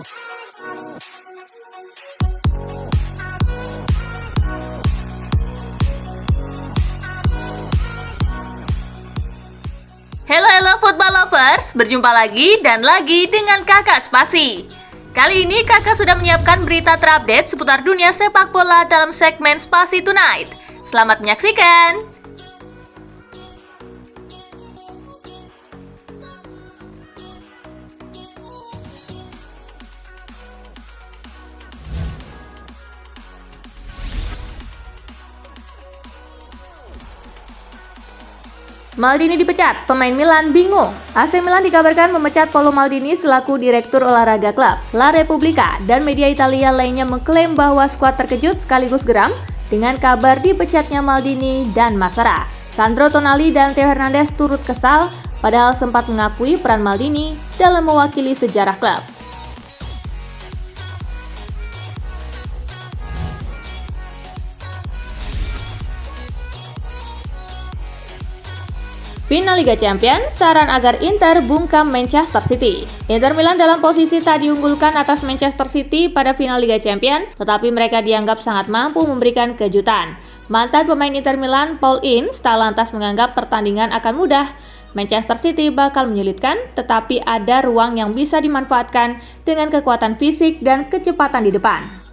Halo football lovers, berjumpa lagi dan lagi dengan Kakak Spasi. Kali ini Kakak sudah menyiapkan berita terupdate seputar dunia sepak bola dalam segmen Spasi Tonight. Selamat menyaksikan. Maldini dipecat, pemain Milan bingung. AC Milan dikabarkan memecat Paolo Maldini selaku direktur olahraga klub. La Repubblica dan media Italia lainnya mengklaim bahwa skuad terkejut sekaligus geram dengan kabar dipecatnya Maldini dan Masara. Sandro Tonali dan Theo Hernandez turut kesal, padahal sempat mengakui peran Maldini dalam mewakili sejarah klub. Final Liga Champions, saran agar Inter bungkam Manchester City. Inter Milan dalam posisi tak diunggulkan atas Manchester City pada final Liga Champions, tetapi mereka dianggap sangat mampu memberikan kejutan. Mantan pemain Inter Milan, Paul Ince, tak lantas menganggap pertandingan akan mudah. Manchester City bakal menyulitkan, tetapi ada ruang yang bisa dimanfaatkan dengan kekuatan fisik dan kecepatan di depan.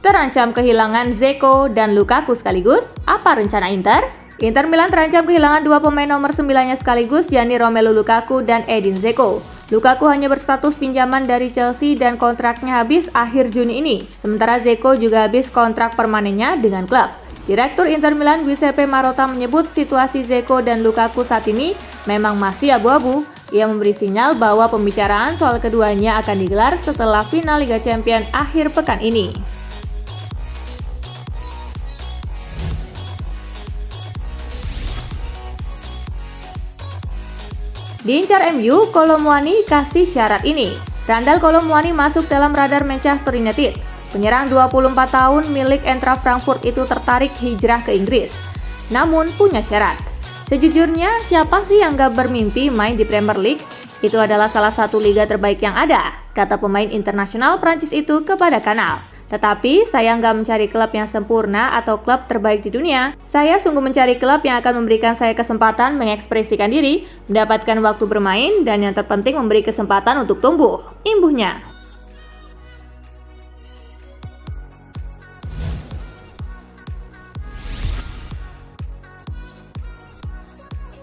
Terancam kehilangan Dzeko dan Lukaku sekaligus, apa rencana Inter? Inter Milan terancam kehilangan dua pemain nomor 9-nya sekaligus, yakni Romelu Lukaku dan Edin Dzeko. Lukaku hanya berstatus pinjaman dari Chelsea dan kontraknya habis akhir Juni ini, sementara Dzeko juga habis kontrak permanennya dengan klub. Direktur Inter Milan Giuseppe Marotta menyebut situasi Dzeko dan Lukaku saat ini memang masih abu-abu. Ia memberi sinyal bahwa pembicaraan soal keduanya akan digelar setelah final Liga Champions akhir pekan ini. Diincar MU, Kolo Muani kasih syarat ini. Randal Kolo Muani masuk dalam radar Manchester United. Penyerang 24 tahun milik Eintracht Frankfurt itu tertarik hijrah ke Inggris. Namun punya syarat. Sejujurnya, siapa sih yang gak bermimpi main di Premier League? Itu adalah salah satu liga terbaik yang ada, kata pemain internasional Prancis itu kepada Kanal. Tetapi saya nggak mencari klub yang sempurna atau klub terbaik di dunia. Saya sungguh mencari klub yang akan memberikan saya kesempatan mengekspresikan diri, mendapatkan waktu bermain, dan yang terpenting memberi kesempatan untuk tumbuh. Imbuhnya.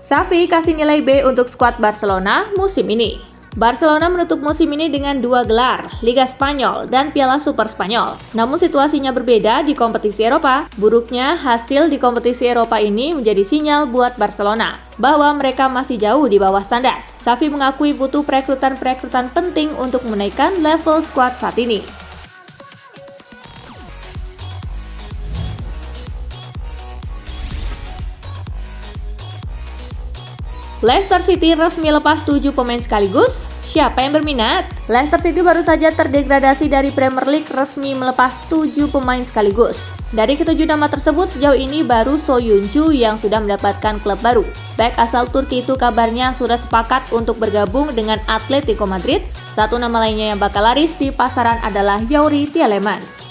Xavi kasih nilai B untuk skuad Barcelona musim ini. Barcelona menutup musim ini dengan 2 gelar, Liga Spanyol dan Piala Super Spanyol. Namun situasinya berbeda di kompetisi Eropa. Buruknya hasil di kompetisi Eropa ini menjadi sinyal buat Barcelona bahwa mereka masih jauh di bawah standar. Xavi mengakui butuh perekrutan penting untuk menaikkan level skuad saat ini. Leicester City resmi lepas 7 pemain sekaligus. Siapa yang berminat? Leicester City baru saja terdegradasi dari Premier League resmi melepas 7 pemain sekaligus. Dari ketujuh nama tersebut sejauh ini baru Soyuncu yang sudah mendapatkan klub baru. Bek asal Turki itu kabarnya sudah sepakat untuk bergabung dengan Atletico Madrid. Satu nama lainnya yang bakal laris di pasaran adalah Youri Tielemans.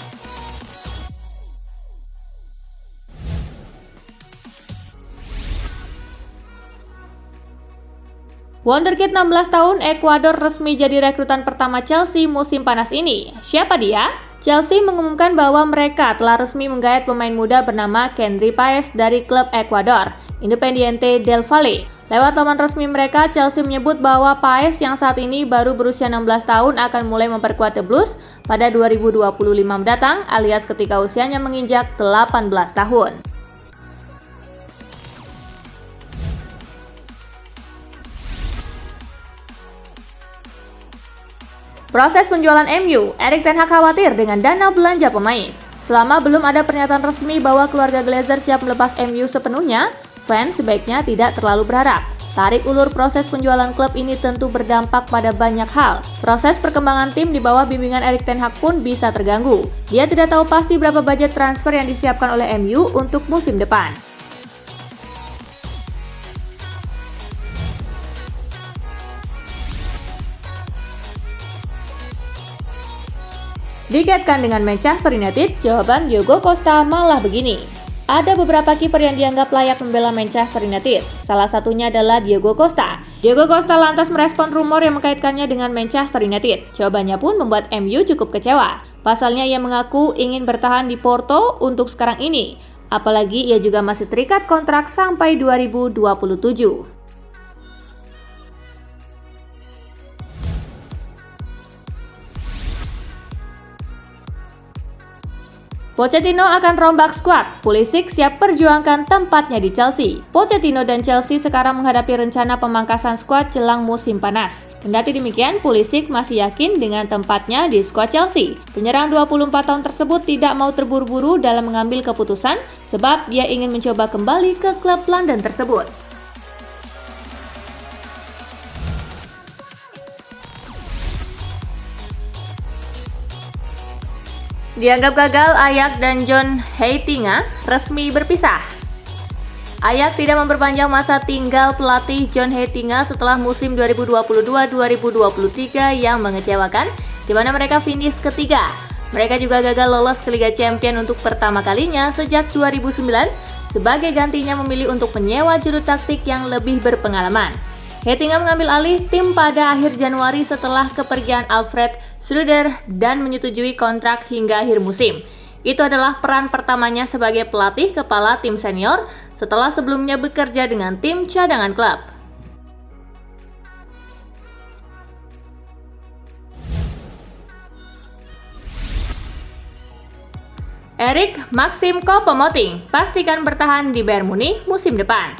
Wonderkid 16 tahun Ekuador resmi jadi rekrutan pertama Chelsea musim panas ini. Siapa dia? Chelsea mengumumkan bahwa mereka telah resmi menggait pemain muda bernama Kendry Páez dari klub Ekuador, Independiente del Valle. Lewat laman resmi mereka, Chelsea menyebut bahwa Páez yang saat ini baru berusia 16 tahun akan mulai memperkuat The Blues pada 2025 mendatang, alias ketika usianya menginjak 18 tahun. Proses penjualan MU, Erik ten Hag khawatir dengan dana belanja pemain. Selama belum ada pernyataan resmi bahwa keluarga Glazer siap melepas MU sepenuhnya, fans sebaiknya tidak terlalu berharap. Tarik ulur proses penjualan klub ini tentu berdampak pada banyak hal. Proses perkembangan tim di bawah bimbingan Erik ten Hag pun bisa terganggu. Dia tidak tahu pasti berapa budget transfer yang disiapkan oleh MU untuk musim depan. Dikaitkan dengan Manchester United, jawaban Diogo Costa malah begini. Ada beberapa kiper yang dianggap layak membela Manchester United. Salah satunya adalah Diogo Costa. Diogo Costa lantas merespon rumor yang mengkaitkannya dengan Manchester United. Jawabannya pun membuat MU cukup kecewa. Pasalnya ia mengaku ingin bertahan di Porto untuk sekarang ini. Apalagi ia juga masih terikat kontrak sampai 2027. Pochettino akan rombak skuad, Pulisic siap perjuangkan tempatnya di Chelsea. Pochettino dan Chelsea sekarang menghadapi rencana pemangkasan skuad jelang musim panas. Kendati demikian, Pulisic masih yakin dengan tempatnya di skuad Chelsea. Penyerang 24 tahun tersebut tidak mau terburu-buru dalam mengambil keputusan sebab dia ingin mencoba kembali ke klub London tersebut. Dianggap gagal, Ajax dan John Heitinga resmi berpisah. Ajax tidak memperpanjang masa tinggal pelatih John Heitinga setelah musim 2022-2023 yang mengecewakan, di mana mereka finish ketiga. Mereka juga gagal lolos ke Liga Champions untuk pertama kalinya sejak 2009. Sebagai gantinya memilih untuk menyewa juru taktik yang lebih berpengalaman. Heitinga mengambil alih tim pada akhir Januari setelah kepergian Alfred Schreuder dan menyetujui kontrak hingga akhir musim. Itu adalah peran pertamanya sebagai pelatih kepala tim senior setelah sebelumnya bekerja dengan tim cadangan klub. Erik Maxim Choupo-Moting pastikan bertahan di Bayern Munich musim depan.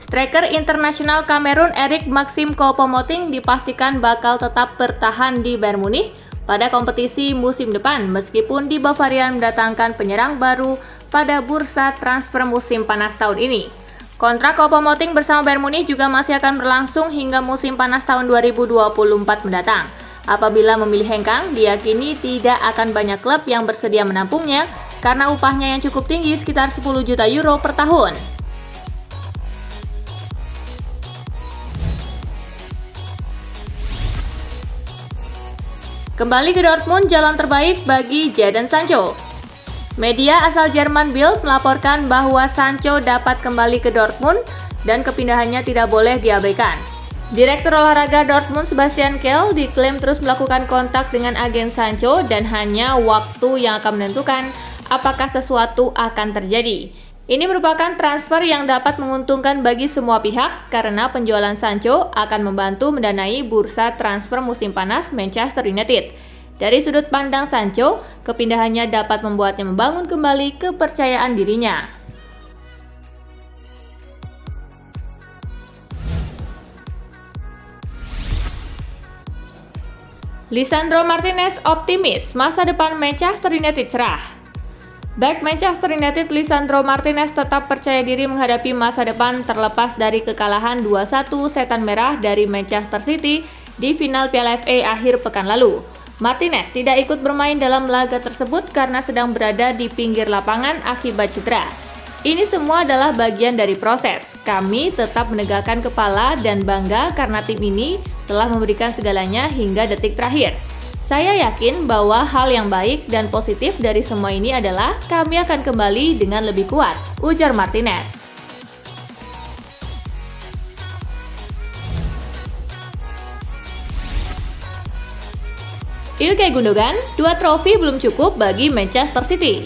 Striker internasional Kamerun Erik Maxim Choupo-Moting dipastikan bakal tetap bertahan di Bayern Munich pada kompetisi musim depan meskipun di Bavaria mendatangkan penyerang baru pada bursa transfer musim panas tahun ini. Kontrak Choupo-Moting bersama Bayern Munich juga masih akan berlangsung hingga musim panas tahun 2024 mendatang. Apabila memilih hengkang, diyakini tidak akan banyak klub yang bersedia menampungnya karena upahnya yang cukup tinggi sekitar 10 juta euro per tahun. Kembali ke Dortmund, jalan terbaik bagi Jadon Sancho. Media asal Jerman Bild melaporkan bahwa Sancho dapat kembali ke Dortmund dan kepindahannya tidak boleh diabaikan. Direktur olahraga Dortmund Sebastian Kehl diklaim terus melakukan kontak dengan agen Sancho dan hanya waktu yang akan menentukan apakah sesuatu akan terjadi. Ini merupakan transfer yang dapat menguntungkan bagi semua pihak karena penjualan Sancho akan membantu mendanai bursa transfer musim panas Manchester United. Dari sudut pandang Sancho, kepindahannya dapat membuatnya membangun kembali kepercayaan dirinya. Lisandro Martinez optimis masa depan Manchester United cerah. Back Manchester United Lisandro Martinez tetap percaya diri menghadapi masa depan terlepas dari kekalahan 2-1 setan merah dari Manchester City di final Piala FA akhir pekan lalu. Martinez tidak ikut bermain dalam laga tersebut karena sedang berada di pinggir lapangan akibat cedera. Ini semua adalah bagian dari proses. Kami tetap menegakkan kepala dan bangga karena tim ini telah memberikan segalanya hingga detik terakhir. Saya yakin bahwa hal yang baik dan positif dari semua ini adalah kami akan kembali dengan lebih kuat, ujar Martinez. Ilkay Gundogan, 2 trofi belum cukup bagi Manchester City.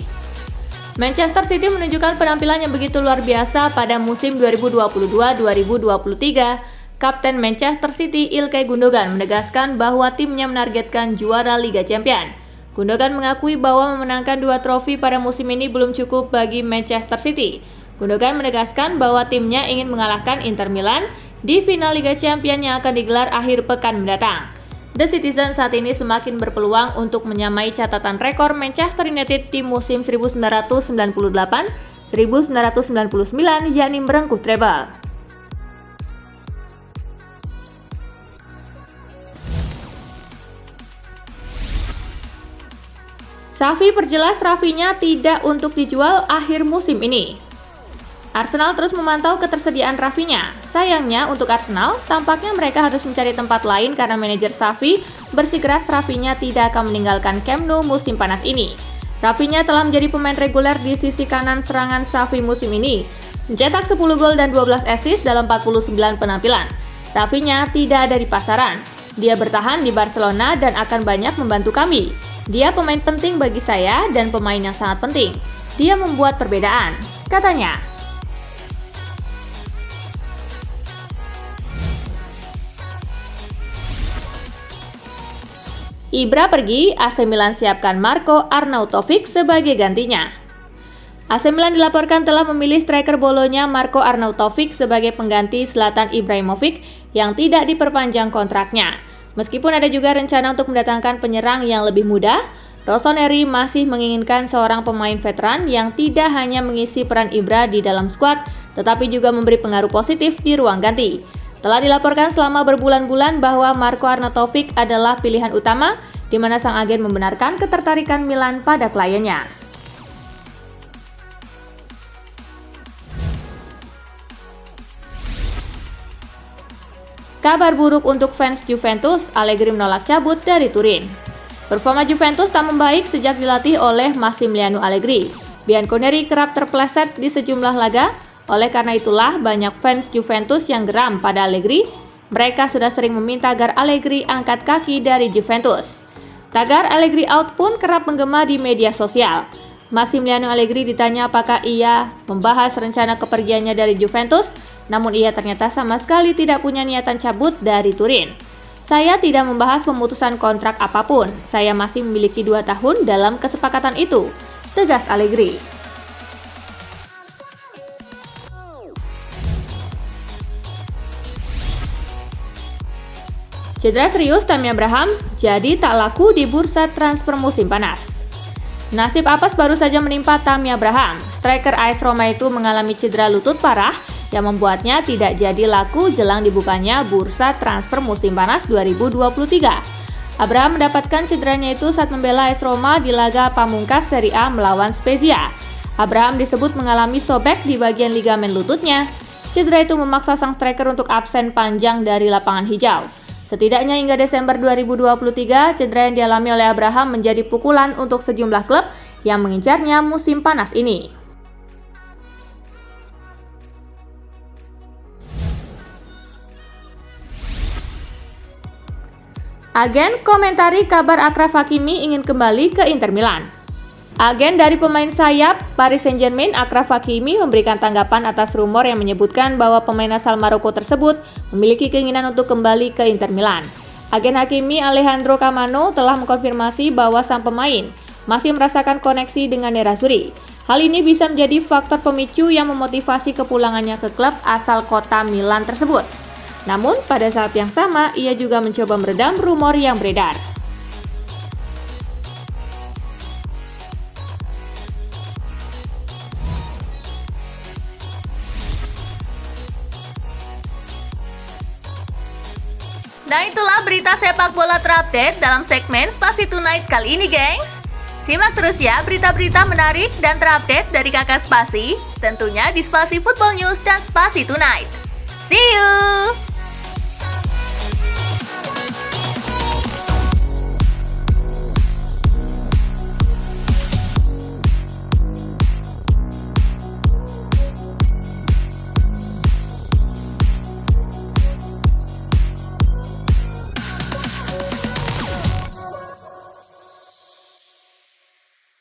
Manchester City menunjukkan penampilan yang begitu luar biasa pada musim 2022-2023. Kapten Manchester City Ilkay Gundogan menegaskan bahwa timnya menargetkan juara Liga Champions. Gundogan mengakui bahwa memenangkan 2 trofi pada musim ini belum cukup bagi Manchester City. Gundogan menegaskan bahwa timnya ingin mengalahkan Inter Milan di final Liga Champions yang akan digelar akhir pekan mendatang. The Citizen saat ini semakin berpeluang untuk menyamai catatan rekor Manchester United di musim 1998-1999 yakni merengkuh treble. Xavi perjelas Rafinya tidak untuk dijual akhir musim ini. Arsenal terus memantau ketersediaan Rafinha. Sayangnya untuk Arsenal, tampaknya mereka harus mencari tempat lain karena manajer Xavi bersikeras Rafinha tidak akan meninggalkan Camp Nou musim panas ini. Rafinha telah menjadi pemain reguler di sisi kanan serangan Xavi musim ini, mencetak 10 gol dan 12 assist dalam 49 penampilan. Rafinha tidak ada di pasaran. Dia bertahan di Barcelona dan akan banyak membantu kami. Dia pemain penting bagi saya dan pemain yang sangat penting. Dia membuat perbedaan, katanya. Ibra pergi, AC Milan siapkan Marko Arnautovic sebagai gantinya. AC Milan dilaporkan telah memilih striker Bolonya Marko Arnautovic sebagai pengganti Zlatan Ibrahimovic yang tidak diperpanjang kontraknya. Meskipun ada juga rencana untuk mendatangkan penyerang yang lebih muda, Rossoneri masih menginginkan seorang pemain veteran yang tidak hanya mengisi peran Ibra di dalam skuad, tetapi juga memberi pengaruh positif di ruang ganti. Telah dilaporkan selama berbulan-bulan bahwa Marko Arnautovic adalah pilihan utama, di mana sang agen membenarkan ketertarikan Milan pada kliennya. Kabar buruk untuk fans Juventus, Allegri menolak cabut dari Turin. Performa Juventus tak membaik sejak dilatih oleh Massimiliano Allegri. Bianconeri kerap terpeleset di sejumlah laga. Oleh karena itulah banyak fans Juventus yang geram pada Allegri. Mereka sudah sering meminta agar Allegri angkat kaki dari Juventus. Tagar Allegri out pun kerap menggema di media sosial. Massimiliano Allegri ditanya apakah ia membahas rencana kepergiannya dari Juventus, namun ia ternyata sama sekali tidak punya niatan cabut dari Turin. Saya tidak membahas pemutusan kontrak apapun, saya masih memiliki 2 tahun dalam kesepakatan itu, tegas Allegri. Cedera serius Tammy Abraham jadi tak laku di bursa transfer musim panas. Nasib apes baru saja menimpa Tammy Abraham. Striker AS Roma itu mengalami cedera lutut parah yang membuatnya tidak jadi laku jelang dibukanya bursa transfer musim panas 2023. Abraham mendapatkan cederanya itu saat membela AS Roma di laga pamungkas Serie A melawan Spezia. Abraham disebut mengalami sobek di bagian ligamen lututnya. Cedera itu memaksa sang striker untuk absen panjang dari lapangan hijau. Setidaknya hingga Desember 2023, cedera yang dialami oleh Abraham menjadi pukulan untuk sejumlah klub yang mengincarnya musim panas ini. Agen komentari kabar Achraf Hakimi ingin kembali ke Inter Milan. Agen dari pemain sayap Paris Saint-Germain Achraf Hakimi memberikan tanggapan atas rumor yang menyebutkan bahwa pemain asal Maroko tersebut memiliki keinginan untuk kembali ke Inter Milan. Agen Hakimi Alejandro Camano telah mengkonfirmasi bahwa sang pemain masih merasakan koneksi dengan Nerazzurri. Hal ini bisa menjadi faktor pemicu yang memotivasi kepulangannya ke klub asal kota Milan tersebut. Namun, pada saat yang sama, ia juga mencoba meredam rumor yang beredar. Nah itulah berita sepak bola terupdate dalam segmen Spasi Tonight kali ini, gengs. Simak terus ya berita-berita menarik dan terupdate dari Kakak Spasi, tentunya di Spasi Football News dan Spasi Tonight. See you!